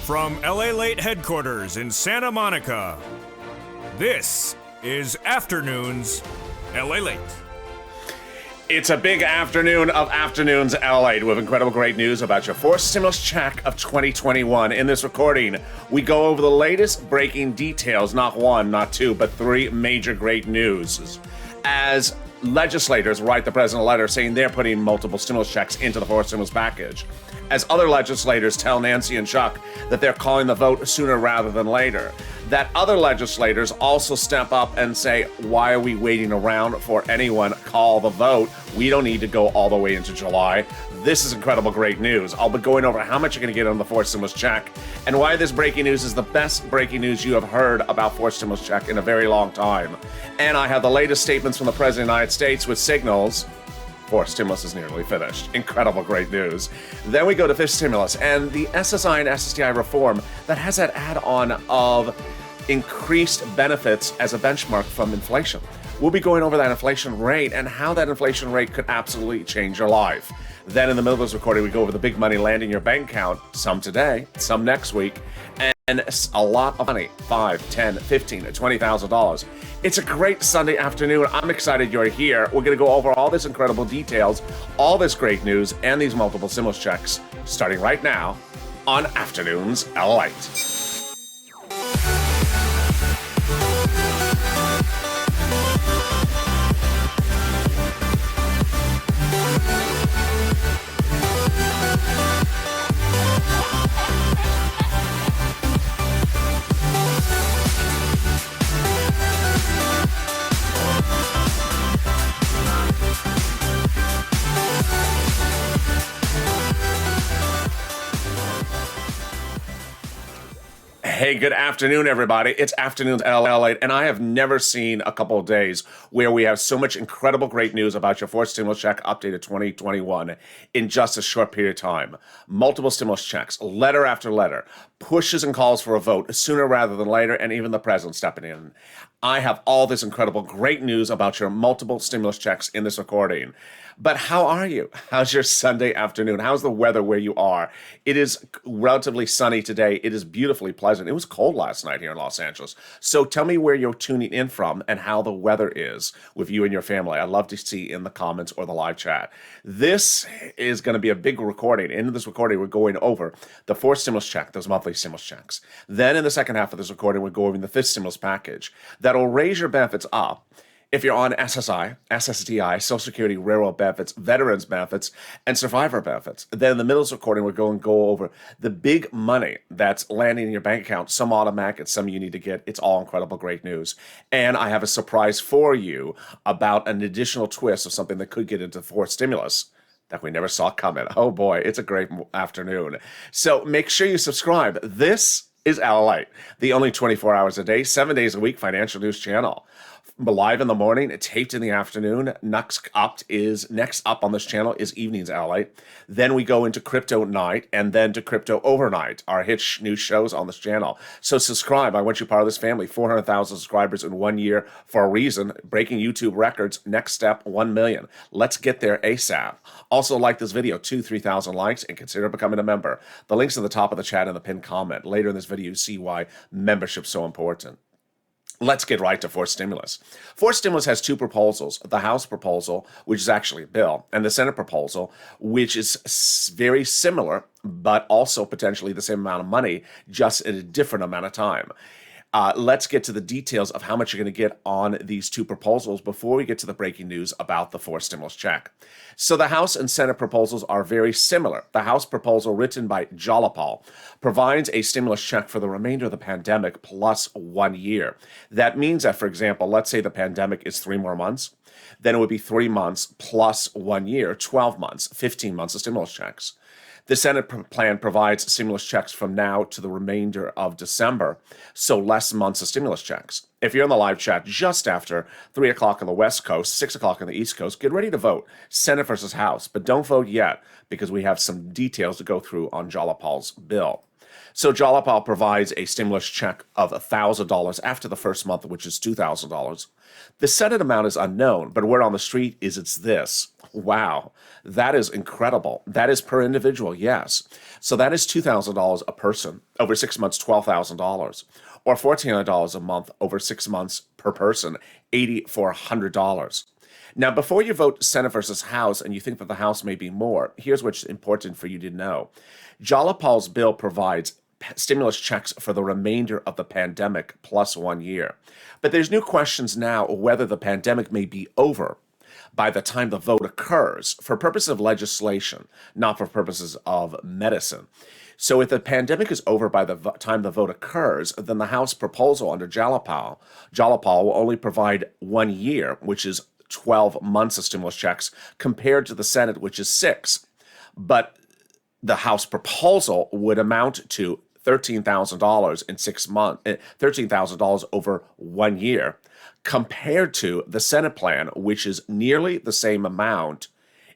From LALATE headquarters in Santa Monica, this is Afternoons LALATE. It's a big afternoon of Afternoons LALATE with incredible great news about your fourth stimulus check of 2021. In this recording, we go over the latest breaking details, not one, not two, but three major great news. As legislators write the president a letter saying they're putting multiple stimulus checks into the fourth stimulus package. As other legislators tell Nancy and Chuck that they're calling the vote sooner rather than later. That other legislators also step up and say, why are we waiting around for anyone? Call the vote. We don't need to go all the way into July. This is incredible great news. I'll be going over how much you're going to get on the fourth stimulus check and why this breaking news is the best breaking news you have heard about fourth stimulus check in a very long time. And I have the latest statements from the President of the United States with signals fourth stimulus is nearly finished. Incredible great news. Then we go to fifth stimulus and the SSI and SSDI reform that has that add-on of increased benefits as a benchmark from inflation. We'll be going over that inflation rate and how that inflation rate could absolutely change your life. Then in the middle of this recording, we go over the big money landing your bank account, some today, some next week, and a lot of money, $5, $10, $15, $20,000. It's a great Sunday afternoon. I'm excited you're here. We're going to go over all this incredible details, all this great news, and these multiple stimulus checks, starting right now on Afternoons LALATE. Hey, good afternoon, everybody. It's Afternoons LALATE, and I have never seen a couple of days where we have so much incredible great news about your fourth stimulus check updated 2021 in just a short period of time. Multiple stimulus checks, letter after letter, pushes and calls for a vote sooner rather than later, and even the president stepping in. I have all this incredible great news about your multiple stimulus checks in this recording. But how are you? How's your Sunday afternoon? How's the weather where you are? It is relatively sunny today. It is beautifully pleasant. It was cold last night here in Los Angeles. So tell me where you're tuning in from and how the weather is with you and your family. I'd love to see in the comments or the live chat. This is going to be a big recording. In this recording, we're going over the fourth stimulus check, those monthly stimulus checks. Then in the second half of this recording, we're going over the fifth stimulus package that'll raise your benefits up if you're on SSI, SSDI, Social Security, railroad benefits, veterans benefits, and survivor benefits. Then in the middle of this recording, we're going to go over the big money that's landing in your bank account, some automatic and some you need to get. It's all incredible great news. And I have a surprise for you about an additional twist of something that could get into fourth stimulus that we never saw coming. Oh boy, it's a great afternoon. So make sure you subscribe. This is LALATE, the only 24 hours a day, 7 days a week financial news channel. Live in the morning, taped in the afternoon. Next up on this channel is Evenings LALATE. Then we go into Crypto Night and then to Crypto Overnight, our hit news shows on this channel. So subscribe. I want you part of this family. 400,000 subscribers in 1 year for a reason. Breaking YouTube records. Next step, 1 million. Let's get there ASAP. Also like this video, 3,000 likes, and consider becoming a member. The link's at the top of the chat and the pinned comment. Later in this video, you see why membership's so important. Let's get right to fourth stimulus. Fourth stimulus has two proposals, the House proposal, which is actually a bill, and the Senate proposal, which is very similar, but also potentially the same amount of money, just in a different amount of time. Let's get to the details of how much you're going to get on these two proposals before we get to the breaking news about the fourth stimulus check. So the House and Senate proposals are very similar. The House proposal, written by Jalapal, provides a stimulus check for the remainder of the pandemic plus 1 year. That means that, for example, let's say the pandemic is 3 more months, then it would be 3 months plus 1 year, 12 months, 15 months of stimulus checks. The Senate plan provides stimulus checks from now to the remainder of December, so less months of stimulus checks. If you're in the live chat just after 3 o'clock on the West Coast, 6 o'clock on the East Coast, get ready to vote, Senate versus House, but don't vote yet because we have some details to go through on Jalapal's bill. So Jalapal provides a stimulus check of $1,000 after the first month, which is $2,000. The Senate amount is unknown, but word on the street is it's this. Wow, that is incredible. That is per individual, yes. So that is $2,000 a person. Over 6 months, $12,000. Or $1,400 a month over 6 months per person, $8,400. Now, before you vote Senate versus House and you think that the House may be more, here's what's important for you to know. Jalapal's bill provides stimulus checks for the remainder of the pandemic plus 1 year. But there's new questions now whether the pandemic may be over by the time the vote occurs for purposes of legislation, not for purposes of medicine. So if the pandemic is over by the time the vote occurs, then the House proposal under Jalapal will only provide 1 year, which is 12 months of stimulus checks, compared to the Senate, which is 6. But the House proposal would amount to $13,000 in 6 months, $13,000 over 1 year, compared to the Senate plan, which is nearly the same amount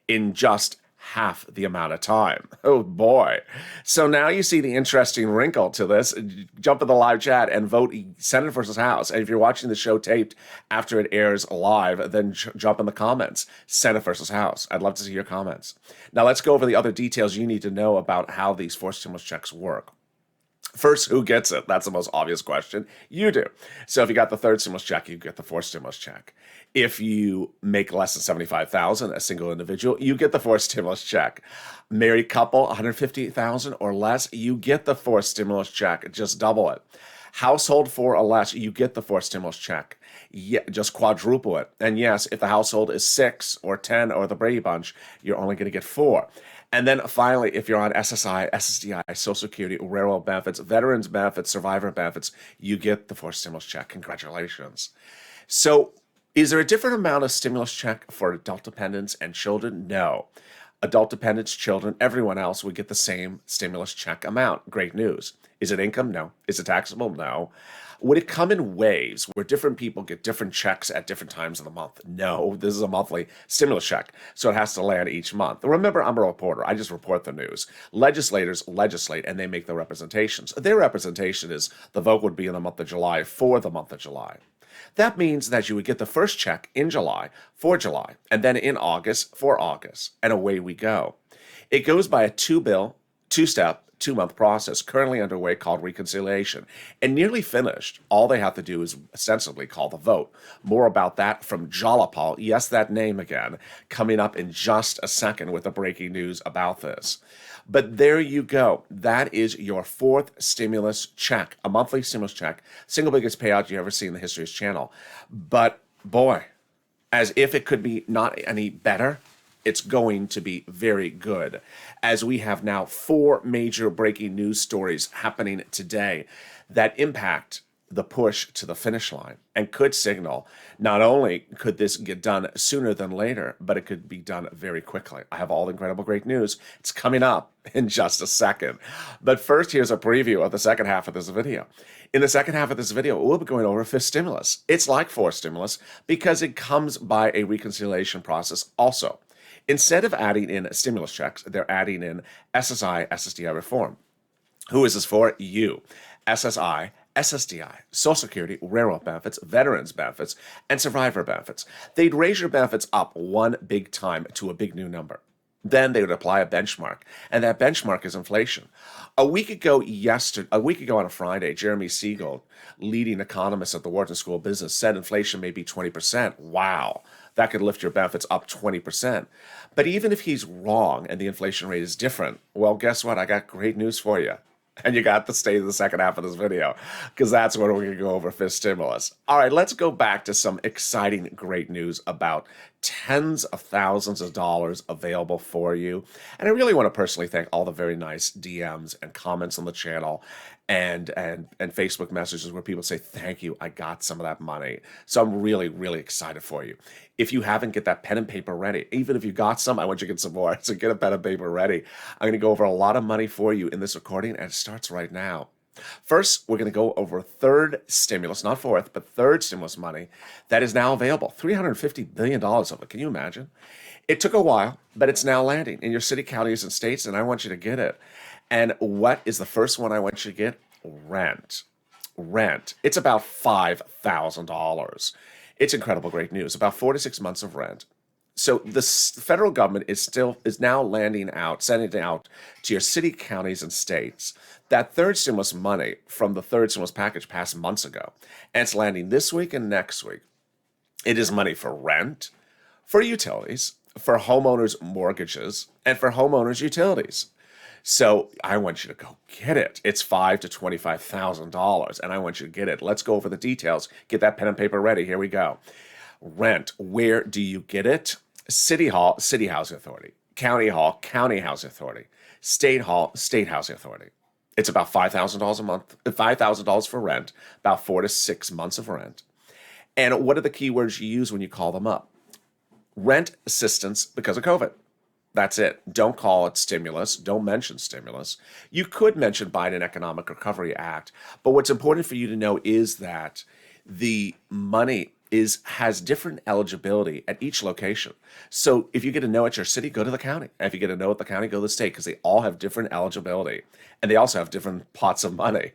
in just half the amount of time. Oh boy. So now you see the interesting wrinkle to this. Jump in the live chat and vote Senate versus House. And if you're watching the show taped after it airs live, then jump in the comments, Senate versus House. I'd love to see your comments. Now let's go over the other details you need to know about how these forced stimulus checks work. First, who gets it? That's the most obvious question. You do. So if you got the third stimulus check, you get the fourth stimulus check. If you make less than $75,000, a single individual, you get the fourth stimulus check. Married couple, $150,000 or less, you get the fourth stimulus check. Just double it. Household 4 or less, you get the fourth stimulus check. Yeah, just quadruple it. And yes, if the household is 6 or 10 or the Brady Bunch, you're only going to get 4. And then finally, if you're on SSI, SSDI, Social Security, railroad benefits, veterans benefits, survivor benefits, you get the fourth stimulus check. Congratulations. So is there a different amount of stimulus check for adult dependents and children? No. Adult dependents, children, everyone else would get the same stimulus check amount. Great news. Is it income? No. Is it taxable? No. Would it come in waves where different people get different checks at different times of the month? No, this is a monthly stimulus check, so it has to land each month. Remember, I'm a reporter. I just report the news. Legislators legislate, and they make the representations. Their representation is the vote would be in the month of July for the month of July. That means that you would get the first check in July for July, and then in August for August, and away we go. It goes by a two-step, 2-month process currently underway called reconciliation, and nearly finished. All they have to do is ostensibly call the vote. More about that from Jalapal, yes, that name again, coming up in just a second with the breaking news about this. But there you go. That is your fourth stimulus check, a monthly stimulus check, single biggest payout you ever see in the history of this channel. But boy, as if it could be not any better, it's going to be very good, as we have now 4 major breaking news stories happening today that impact the push to the finish line and could signal not only could this get done sooner than later, but it could be done very quickly. I have all the incredible great news. It's coming up in just a second. But first, here's a preview of the second half of this video. In the second half of this video, we'll be going over fifth stimulus. It's like fourth stimulus because it comes by a reconciliation process also. Instead of adding in stimulus checks, they're adding in SSI, SSDI reform. Who is this for? You. SSI, SSDI, Social Security, railroad benefits, veterans benefits, and survivor benefits. They'd raise your benefits up one big time to a big new number. Then they would apply a benchmark, and that benchmark is inflation. A week ago on a Friday, Jeremy Siegel, leading economist at the Wharton School of Business, said inflation may be 20%. Wow. That could lift your benefits up 20%. But even if he's wrong and the inflation rate is different, well, guess what? I got great news for you. And you got to stay in the second half of this video, because that's where we're going to go over fifth stimulus. All right, let's go back to some exciting, great news about tens of thousands of dollars available for you. And I really want to personally thank all the very nice DMs and comments on the channel and Facebook messages where people say, thank you, I got some of that money. So I'm really, really excited for you. If you haven't, get that pen and paper ready. Even if you got some, I want you to get some more. So get a pen and paper ready. I'm going to go over a lot of money for you in this recording, and it starts right now. First, we're going to go over third stimulus, not fourth, but third stimulus money that is now available. $350 billion of it. Can you imagine? It took a while, but it's now landing in your city, counties, and states, and I want you to get it. And what is the first one I want you to get? Rent. Rent. It's about $5,000. It's incredible, great news. About 4 to 6 months of rent. So the federal government is now sending out to your city, counties, and states that third stimulus money from the third stimulus package passed months ago, and it's landing this week and next week. It is money for rent, for utilities, for homeowners' mortgages, and for homeowners' utilities. So I want you to go get it. It's $5,000 to $25,000, and I want you to get it. Let's go over the details. Get that pen and paper ready. Here we go. Rent. Where do you get it? City Hall, City Housing Authority. County Hall, County Housing Authority. State Hall, State Housing Authority. It's about $5,000 a month, $5,000 for rent, about 4 to 6 months of rent. And what are the keywords you use when you call them up? Rent assistance because of COVID. That's it. Don't call it stimulus. Don't mention stimulus. You could mention Biden Economic Recovery Act, but what's important for you to know is that the money has different eligibility at each location. So if you get a no at your city, go to the county. And if you get a no at the county, go to the state, because they all have different eligibility, and they also have different pots of money.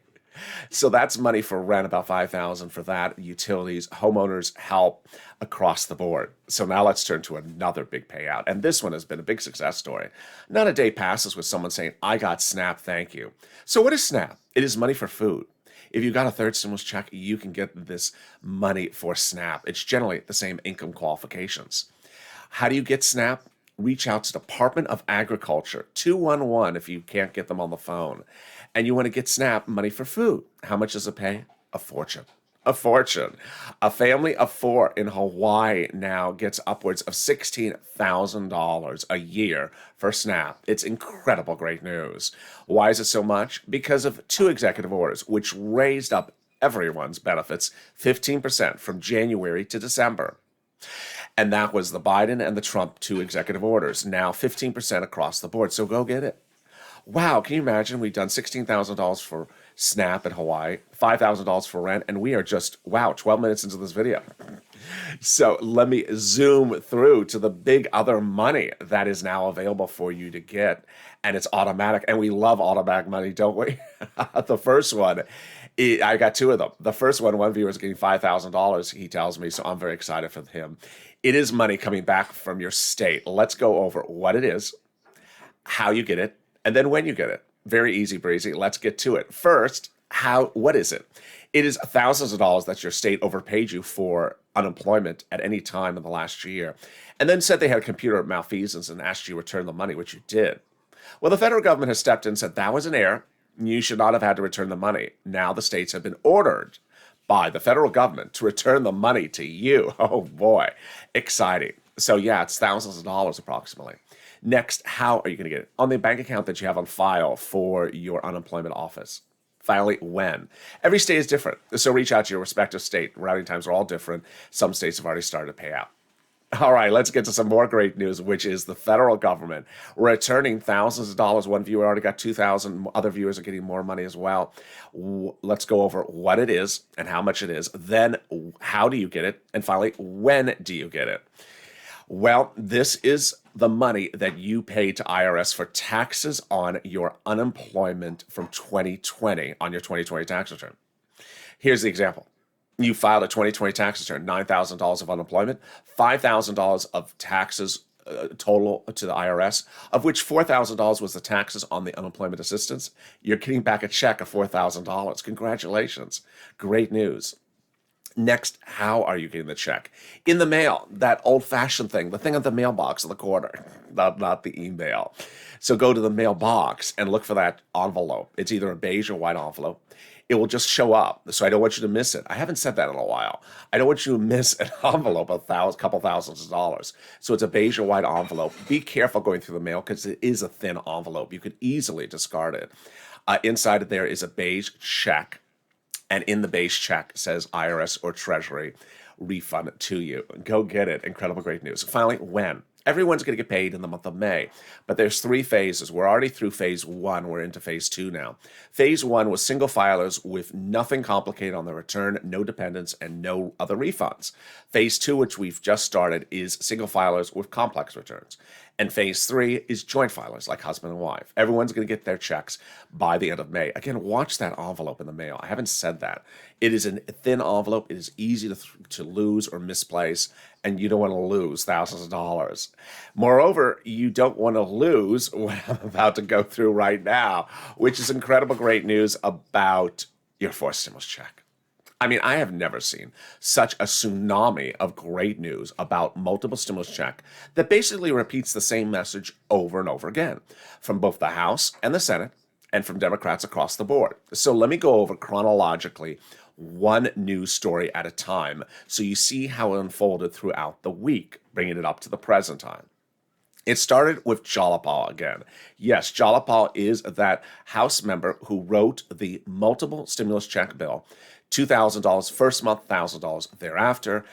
So that's money for rent, about $5,000 for that, utilities, homeowners help across the board. So now let's turn to another big payout. And this one has been a big success story. Not a day passes with someone saying, I got SNAP, thank you. So what is SNAP? It is money for food. If you got a third stimulus check, you can get this money for SNAP. It's generally the same income qualifications. How do you get SNAP? Reach out to Department of Agriculture, 211 if you can't get them on the phone. And you want to get SNAP money for food. How much does it pay? A fortune. A fortune. A family of 4 in Hawaii now gets upwards of $16,000 a year for SNAP. It's incredible, great news. Why is it so much? Because of 2 executive orders, which raised up everyone's benefits 15% from January to December. And that was the Biden and the Trump 2 executive orders. Now 15% across the board. So go get it. Wow, can you imagine? We've done $16,000 for SNAP in Hawaii, $5,000 for rent, and we are just, 12 minutes into this video. So let me zoom through to the big other money that is now available for you to get, and it's automatic, and we love automatic money, don't we? The first one, I got 2 of them. The first one viewer is getting $5,000, he tells me, so I'm very excited for him. It is money coming back from your state. Let's go over what it is, how you get it, and then when you get it. Very easy breezy. Let's get to it. First, what is it? It is thousands of dollars that your state overpaid you for unemployment at any time in the last year, and then said they had computer malfeasance and asked you to return the money, which you did. Well, the federal government has stepped in and said that was an error. You should not have had to return the money. Now the states have been ordered by the federal government to return the money to you. Oh boy, exciting. So yeah, it's thousands of dollars approximately. Next, how are you going to get it? On the bank account that you have on file for your unemployment office. Finally, when? Every state is different, so reach out to your respective state. Routing times are all different. Some states have already started to pay out. All right, let's get to some more great news, which is the federal government returning thousands of dollars. One viewer already got $2,000. Other viewers are getting more money as well. Let's go over what it is and how much it is. Then, how do you get it? And finally, when do you get it? Well, this is the money that you pay to IRS for taxes on your unemployment from 2020 on your 2020 tax return. Here's the example. You filed a 2020 tax return, $9,000 of unemployment, $5,000 of taxes total to the IRS, of which $4,000 was the taxes on the unemployment assistance. You're getting back a check of $4,000. Congratulations. Great news. Next, how are you getting the check? In the mail, that old-fashioned thing, the thing at the mailbox in the corner, not the email. So go to the mailbox and look for that envelope. It's either a beige or white envelope. It will just show up, so I don't want you to miss it. I haven't said that in a while. I don't want you to miss an envelope of a couple thousands of dollars. So it's a beige or white envelope. Be careful going through the mail because it is a thin envelope. You could easily discard it. Inside of there is a beige check. And in the base check says IRS or Treasury refund it to you. Go get it. Incredible, great news. Finally, when? Everyone's going to get paid in the month of May, but there's 3 phases. We're already through phase 1. We're into phase 2 now. Phase 1 was single filers with nothing complicated on the return, no dependents, and no other refunds. Phase 2, which we've just started, is single filers with complex returns. And phase 3 is joint filers, like husband and wife. Everyone's going to get their checks by the end of May. Again, watch that envelope in the mail. I haven't said that. It is a thin envelope. It is easy to lose or misplace, and you don't want to lose thousands of dollars. Moreover, you don't want to lose what I'm about to go through right now, which is incredible great news about your forced stimulus check. I mean, I have never seen such a tsunami of great news about multiple stimulus check that basically repeats the same message over and over again from both the House and the Senate and from Democrats across the board. So let me go over chronologically one news story at a time so you see how it unfolded throughout the week, bringing it up to the present time. It started with Jalapal again. Yes, Jalapal is that House member who wrote the multiple stimulus check bill. $2,000 first month, $1,000 thereafter,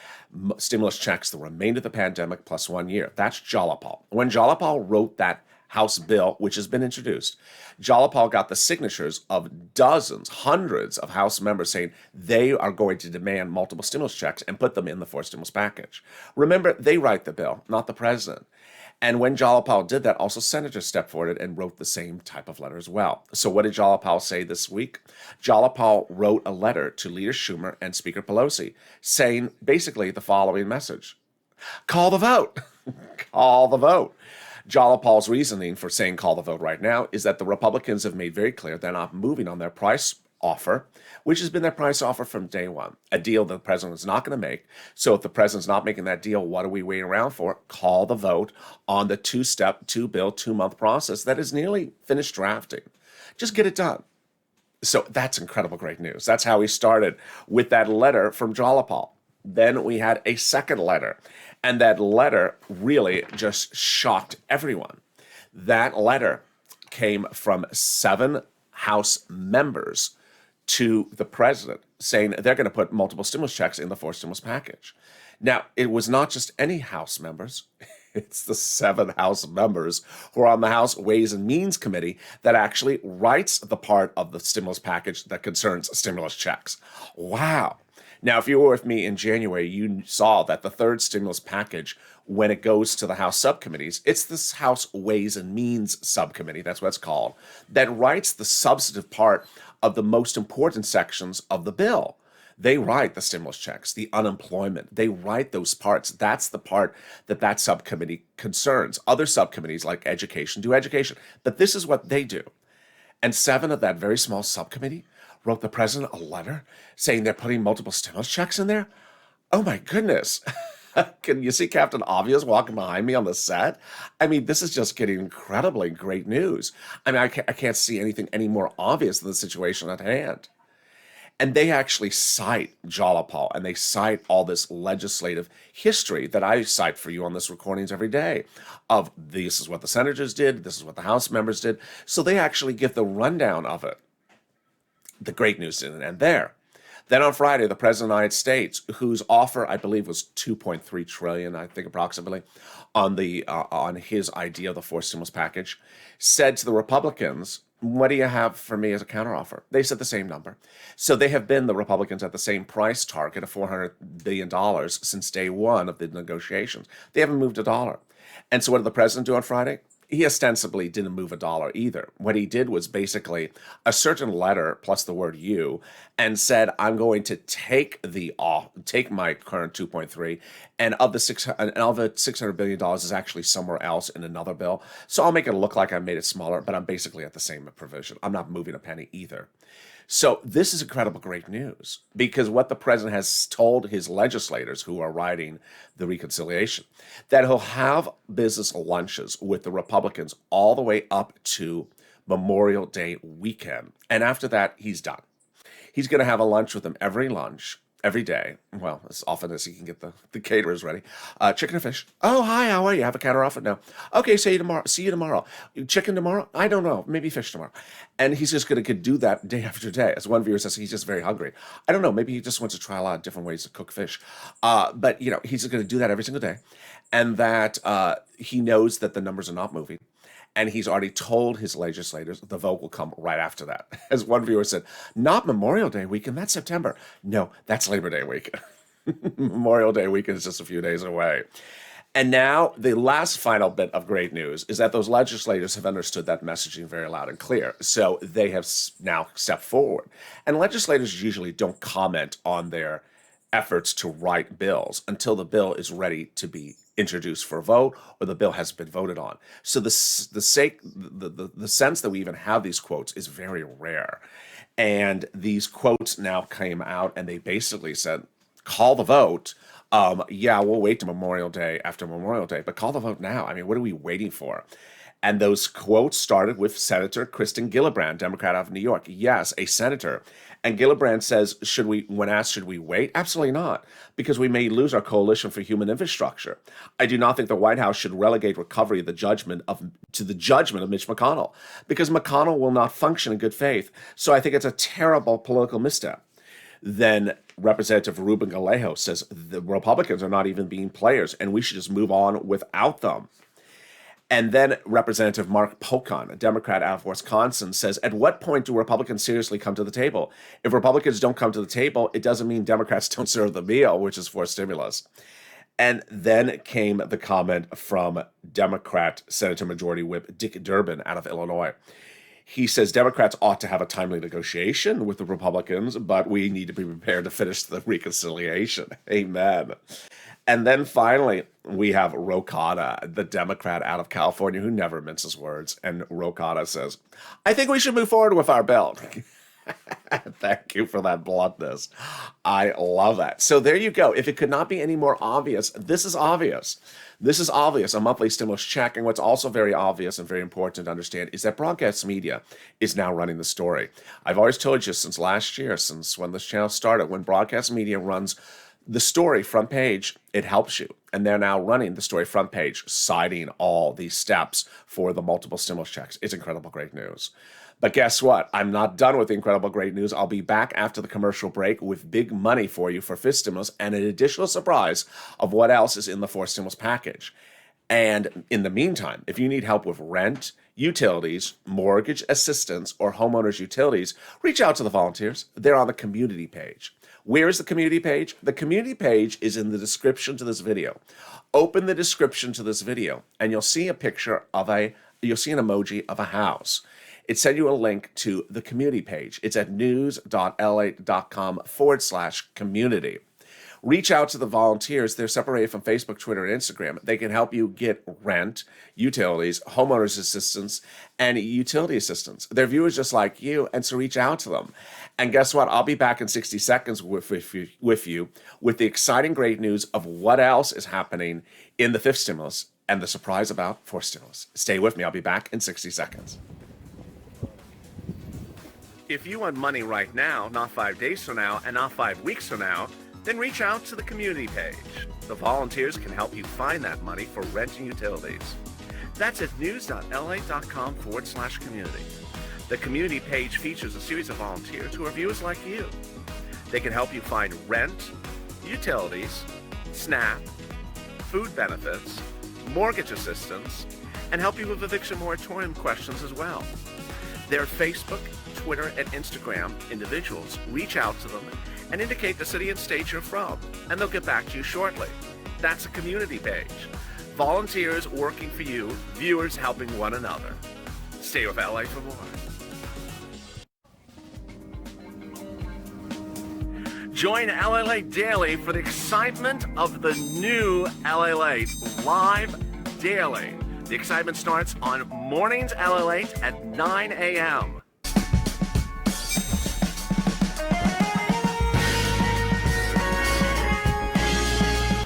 stimulus checks the remainder of the pandemic plus 1 year. That's Jalapal. When Jalapal wrote that House bill, which has been introduced, Jalapal got the signatures of dozens, hundreds of House members saying they are going to demand multiple stimulus checks and put them in the forced stimulus package. Remember, they write the bill, not the president. And when Jalapal did that, also senators stepped forward and wrote the same type of letter as well. So what did Jalapal say this week? Jalapal wrote a letter to Leader Schumer and Speaker Pelosi saying basically the following message. Call the vote. Call the vote. Jalapal's reasoning for saying call the vote right now is that the Republicans have made very clear they're not moving on their price offer, which has been their price offer from day one, a deal that the president is not going to make. So if the president's not making that deal, what are we waiting around for? Call the vote on the 2-step, 2-bill, 2-month process that is nearly finished drafting. Just get it done. So that's incredible great news. That's how we started with that letter from Jalapal. Then we had a second letter, and that letter really just shocked everyone. That letter came from 7 House members to the president saying they're going to put multiple stimulus checks in the forced stimulus package. Now, it was not just any House members. It's the 7 House members who are on the House Ways and Means Committee that actually writes the part of the stimulus package that concerns stimulus checks. Wow. Now, if you were with me in January, you saw that the 3rd stimulus package, when it goes to the House subcommittees, it's this House Ways and Means subcommittee, that's what it's called, that writes the substantive part of the most important sections of the bill. They write the stimulus checks, the unemployment. They write those parts. That's the part that subcommittee concerns. Other subcommittees like education do education. But this is what they do. And 7 of that very small subcommittee wrote the president a letter saying they're putting multiple stimulus checks in there. Oh my goodness. Can you see Captain Obvious walking behind me on the set? I mean, this is just getting incredibly great news. I mean, I can't see anything any more obvious than the situation at hand. And they actually cite Jalapal, and they cite all this legislative history that I cite for you on this recordings every day of this is what the senators did, this is what the House members did. So they actually give the rundown of it. The great news didn't end there. Then on Friday, the President of the United States, whose offer I believe was $2.3 trillion, I think approximately, on his idea of the forced stimulus package, said to the Republicans, "What do you have for me as a counteroffer?" They said the same number. So they have been, the Republicans, at the same price target of $400 billion since day one of the negotiations. They haven't moved a dollar. And so what did the president do on Friday? He ostensibly didn't move a dollar either. What he did was basically a certain letter plus the word "you" and said, I'm going to take my current 2.3 and of the $600 billion is actually somewhere else in another bill. So I'll make it look like I made it smaller, but I'm basically at the same provision. I'm not moving a penny either. So this is incredible great news because what the president has told his legislators who are writing the reconciliation, that he'll have business lunches with the Republicans all the way up to Memorial Day weekend. And after that, he's done. He's going to have a lunch with them every lunch every day, well, as often as he can get the caterers ready. Chicken or fish? Oh, hi, how are you? Have a counter offer? No. Okay, see you tomorrow. See you tomorrow. Chicken tomorrow? I don't know. Maybe fish tomorrow. And he's just going to do that day after day. As one viewer says, he's just very hungry. I don't know. Maybe he just wants to try a lot of different ways to cook fish. But, he's just going to do that every single day. And that he knows that the numbers are not moving. And he's already told his legislators the vote will come right after that. As one viewer said, not Memorial Day weekend, that's September. No, that's Labor Day weekend. Memorial Day weekend is just a few days away. And now the last final bit of great news is that those legislators have understood that messaging very loud and clear. So they have now stepped forward. And legislators usually don't comment on their efforts to write bills until the bill is ready to be introduced for a vote or the bill has been voted on. So the sense that we even have these quotes is very rare. And these quotes now came out and they basically said, call the vote. Yeah, we'll wait to Memorial Day after Memorial Day, but call the vote now. I mean, what are we waiting for? And those quotes started with Senator Kristen Gillibrand, Democrat out of New York. Yes, a senator. And Gillibrand says, when asked, should we wait? Absolutely not, because we may lose our coalition for human infrastructure. I do not think the White House should relegate recovery of the judgment to the judgment of Mitch McConnell, because McConnell will not function in good faith. So I think it's a terrible political misstep. Then Representative Ruben Galejo says the Republicans are not even being players, and we should just move on without them. And then Representative Mark Pocan, a Democrat out of Wisconsin, says, at what point do Republicans seriously come to the table? If Republicans don't come to the table, it doesn't mean Democrats don't serve the meal, which is for stimulus. And then came the comment from Democrat Senator Majority Whip Dick Durbin out of Illinois. He says Democrats ought to have a timely negotiation with the Republicans, but we need to be prepared to finish the reconciliation. Amen. And then finally, we have Rokada, the Democrat out of California who never minces words. And Rokada says, I think we should move forward with our bill. Thank you for that bluntness. I love that. So there you go. If it could not be any more obvious, this is obvious. This is obvious, a monthly stimulus check. And what's also very obvious and very important to understand is that broadcast media is now running the story. I've always told you since last year, since when this channel started, when broadcast media runs the story front page, it helps you. And they're now running the story front page, citing all these steps for the multiple stimulus checks. It's incredible great news. But guess what? I'm not done with the incredible great news. I'll be back after the commercial break with big money for you for fifth stimulus and an additional surprise of what else is in the fourth stimulus package. And in the meantime, if you need help with rent, utilities, mortgage assistance, or homeowners' utilities, reach out to the volunteers. They're on the community page. Where is the community page? The community page is in the description to this video. Open the description to this video and you'll see a picture of you'll see an emoji of a house. It sends you a link to the community page. It's at news.la.com/community. Reach out to the volunteers. They're separated from Facebook, Twitter, and Instagram. They can help you get rent, utilities, homeowners assistance, and utility assistance. They're viewers just like you, and so reach out to them. And guess what? I'll be back in 60 seconds with you with the exciting great news of what else is happening in the fifth stimulus and the surprise about fourth stimulus. Stay with me. I'll be back in 60 seconds. If you want money right now, not 5 days from now, and not 5 weeks from now, then reach out to the community page. The volunteers can help you find that money for rent and utilities. That's at news.la.com/community. The community page features a series of volunteers who are viewers like you. They can help you find rent, utilities, SNAP, food benefits, mortgage assistance, and help you with eviction moratorium questions as well. Their Facebook, Twitter, and Instagram individuals. Reach out to them and indicate the city and state you're from, and they'll get back to you shortly. That's a community page. Volunteers working for you, viewers helping one another. Stay with LA for more. Join LALATE Daily for the excitement of the new LALATE live daily. The excitement starts on mornings LALATE at 9 a.m.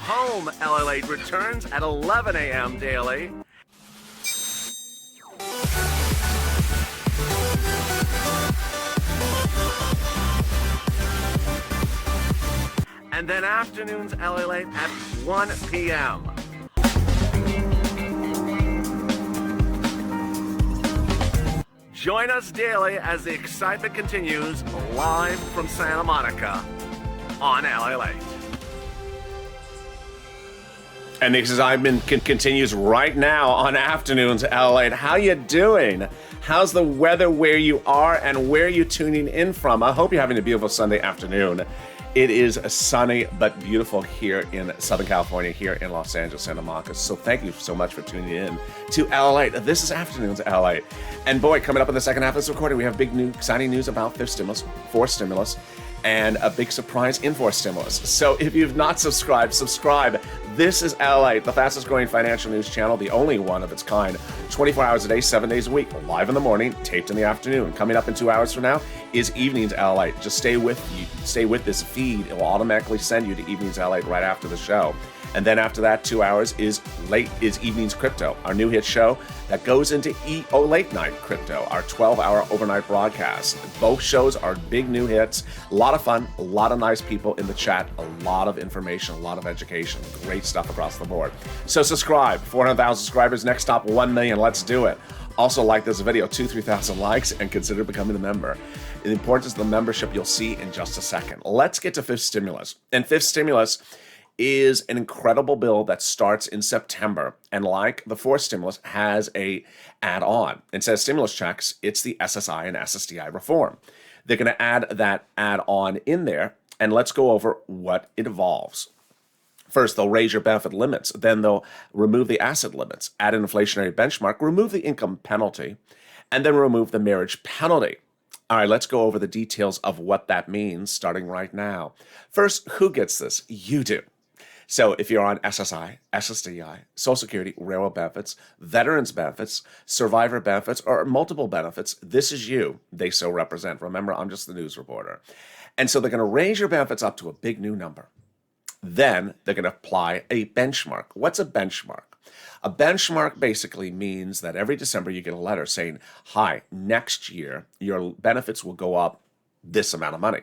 Home LALATE returns at 11 a.m. daily. and then afternoons LALATE at 1 p.m. Join us daily as the excitement continues live from Santa Monica on LALATE. And the excitement continues right now on Afternoons LALATE. How you doing? How's the weather where you are and where you tuning in from? I hope you're having a beautiful Sunday afternoon. It is sunny but beautiful here in Southern California, here in Los Angeles, Santa Monica. So thank you so much for tuning in to LALATE. This is Afternoons LALATE. And boy, coming up in the second half of this recording, we have big new, exciting news about fifth stimulus, fourth stimulus, and a big surprise in fourth stimulus. So if you've not subscribed, subscribe. This is LALATE, the fastest growing financial news channel, the only one of its kind, 24 hours a day, 7 days a week, live in the morning, taped in the afternoon. Coming up in 2 hours from now is Evenings LALATE. Just stay with this feed. It will automatically send you to Evenings LALATE right after the show. And then after that, 2 hours is Evenings Crypto, our new hit show that goes into Late Night Crypto, our 12-hour overnight broadcast. Both shows are big new hits, a lot of fun, a lot of nice people in the chat, a lot of information, a lot of education, great stuff across the board. So subscribe, 400,000 subscribers, next stop 1 million, let's do it. Also like this video, 3,000 likes, and consider becoming a member. The importance of the membership you'll see in just a second. Let's get to fifth stimulus. And fifth stimulus is an incredible bill that starts in September, and like the fourth stimulus, has a add-on. Instead of stimulus checks, it's the SSI and SSDI reform. They're going to add that add-on in there, and let's go over what it involves. First, they'll raise your benefit limits. Then they'll remove the asset limits, add an inflationary benchmark, remove the income penalty, and then remove the marriage penalty. All right, let's go over the details of what that means starting right now. First, who gets this? You do. So if you're on SSI, SSDI, Social Security, railroad benefits, veterans benefits, survivor benefits, or multiple benefits, this is you. They so represent. Remember, I'm just the news reporter. And so they're going to raise your benefits up to a big new number. Then they're going to apply a benchmark. What's a benchmark? A benchmark basically means that every December you get a letter saying, hi, next year your benefits will go up this amount of money.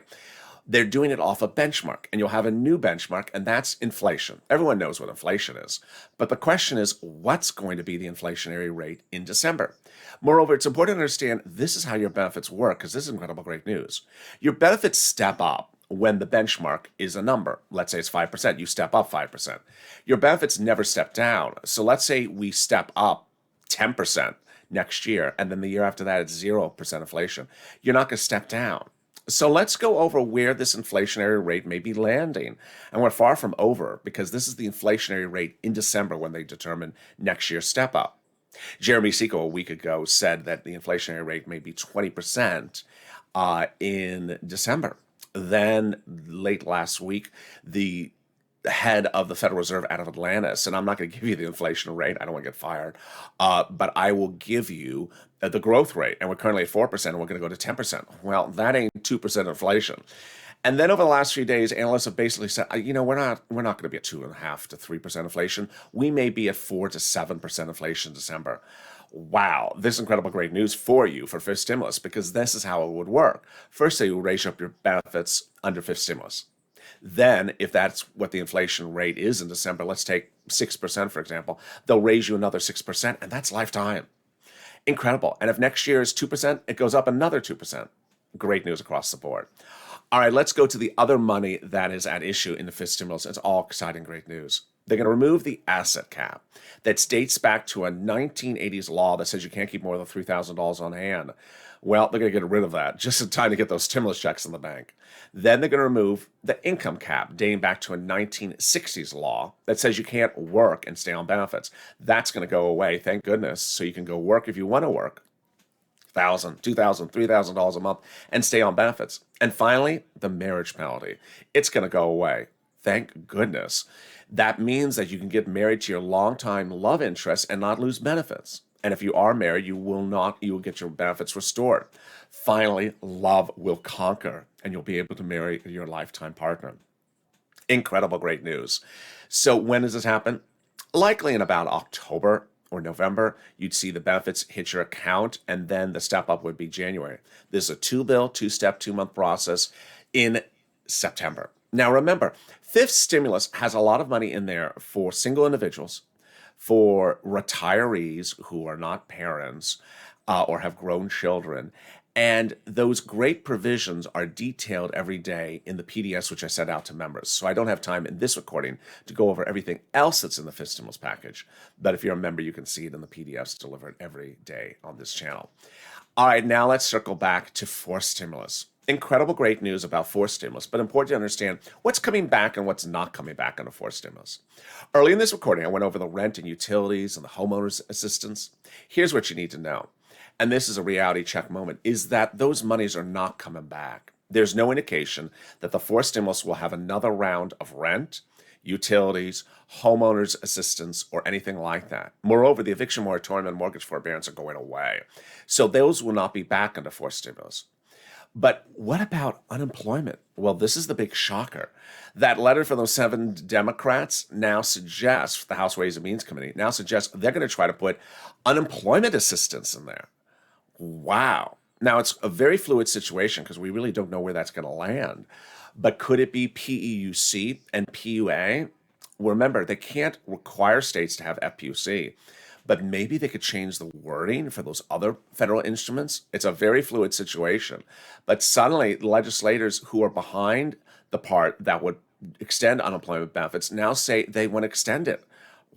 They're doing it off a benchmark, and you'll have a new benchmark, and that's inflation. Everyone knows what inflation is. But the question is, what's going to be the inflationary rate in December? Moreover, it's important to understand this is how your benefits work, because this is incredible great news. Your benefits step up when the benchmark is a number. Let's say it's 5%. You step up 5%. Your benefits never step down. So let's say we step up 10% next year, and then the year after that it's 0% inflation. You're not going to step down. So let's go over where this inflationary rate may be landing. And we're far from over, because this is the inflationary rate in December when they determine next year's step up. Jeremy Seco a week ago said that the inflationary rate may be 20% in December. Then late last week, the head of the Federal Reserve out of Atlantis, and I'm not going to give you the inflation rate, I don't want to get fired, but I will give you the growth rate, and we're currently at 4%, and we're going to go to 10%. Well, that ain't 2% inflation. And then over the last few days, analysts have basically said, you know, we're not going to be at 2.5% to 3% inflation. We may be at 4 to 7% inflation in December. Wow, this is incredible great news for you for fifth stimulus, because this is how it would work. First, they will raise up your benefits under fifth stimulus. Then, if that's what the inflation rate is in December, let's take 6%, for example, they'll raise you another 6%, and that's lifetime. Incredible. And if next year is 2%, it goes up another 2%. Great news across the board. All right, let's go to the other money that is at issue in the fifth stimulus. It's all exciting, great news. They're going to remove the asset cap that dates back to a 1980s law that says you can't keep more than $3,000 on hand. Well, they're going to get rid of that just in time to get those stimulus checks in the bank. Then they're going to remove the income cap dating back to a 1960s law that says you can't work and stay on benefits. That's going to go away, thank goodness, so you can go work if you want to work. $1,000, $2,000, $3,000 a month and stay on benefits. And finally, the marriage penalty. It's going to go away. Thank goodness. That means that you can get married to your longtime love interest and not lose benefits. And if you are married, you will get your benefits restored. Finally, love will conquer, and you'll be able to marry your lifetime partner. Incredible great news. So when does this happen? Likely in about October or November, you'd see the benefits hit your account, and then the step up would be January. This is a two-step, 2-month process in September. Now remember, fifth stimulus has a lot of money in there for single individuals, for retirees who are not parents or have grown children. And those great provisions are detailed every day in the PDFs, which I send out to members. So I don't have time in this recording to go over everything else that's in the fifth stimulus package. But if you're a member, you can see it in the PDFs delivered every day on this channel. All right, now let's circle back to fourth stimulus. Incredible great news about fourth stimulus, but important to understand what's coming back and what's not coming back under fourth stimulus. Early in this recording, I went over the rent and utilities and the homeowners assistance. Here's what you need to know, and this is a reality check moment, is that those monies are not coming back. There's no indication that the fourth stimulus will have another round of rent, utilities, homeowners assistance, or anything like that. Moreover, the eviction moratorium and mortgage forbearance are going away. So those will not be back under fourth stimulus. But what about unemployment? Well, this is the big shocker. That letter from those 7 Democrats now suggests, the House Ways and Means Committee, now suggests they're going to try to put unemployment assistance in there. Wow. Now, it's a very fluid situation because we really don't know where that's going to land. But could it be PEUC and PUA? Remember, they can't require states to have FPUC. But maybe they could change the wording for those other federal instruments. It's a very fluid situation. But suddenly, legislators who are behind the part that would extend unemployment benefits now say they want to extend it.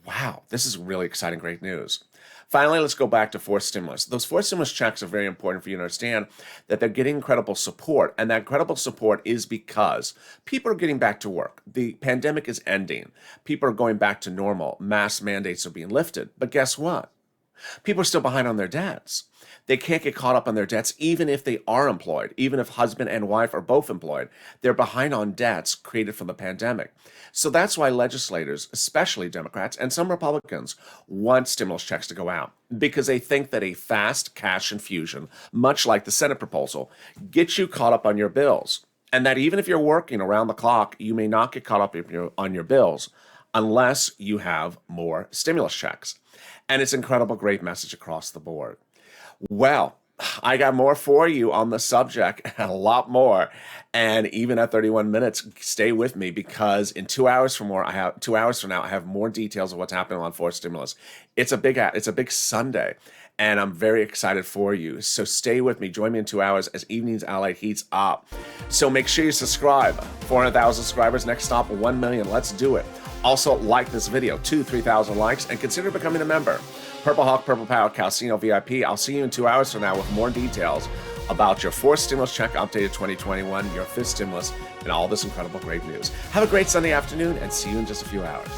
Wow, this is really exciting, great news. Finally, let's go back to fourth stimulus. Those fourth stimulus checks are very important for you to understand that they're getting incredible support. And that incredible support is because people are getting back to work. The pandemic is ending. People are going back to normal. Mask mandates are being lifted. But guess what? People are still behind on their debts. They can't get caught up on their debts even if they are employed, even if husband and wife are both employed. They're behind on debts created from the pandemic. So that's why legislators, especially Democrats and some Republicans, want stimulus checks to go out because they think that a fast cash infusion, much like the Senate proposal, gets you caught up on your bills. And that even if you're working around the clock, you may not get caught up on your bills unless you have more stimulus checks. And it's an incredible, great message across the board. Well, I got more for you on the subject, a lot more. And even at 31 minutes, stay with me because in 2 hours from now, I have more details of what's happening on fourth stimulus. It's a big Sunday, and I'm very excited for you. So stay with me. Join me in 2 hours as Evenings LA heats up. So make sure you subscribe. 400,000 subscribers. Next stop, 1 million. Let's do it. Also, like this video, 3,000 likes, and consider becoming a member. Purple Hawk, Purple Power, Calcino VIP. I'll see you in 2 hours from now with more details about your fourth stimulus check updated 2021, your fifth stimulus, and all this incredible great news. Have a great Sunday afternoon, and see you in just a few hours.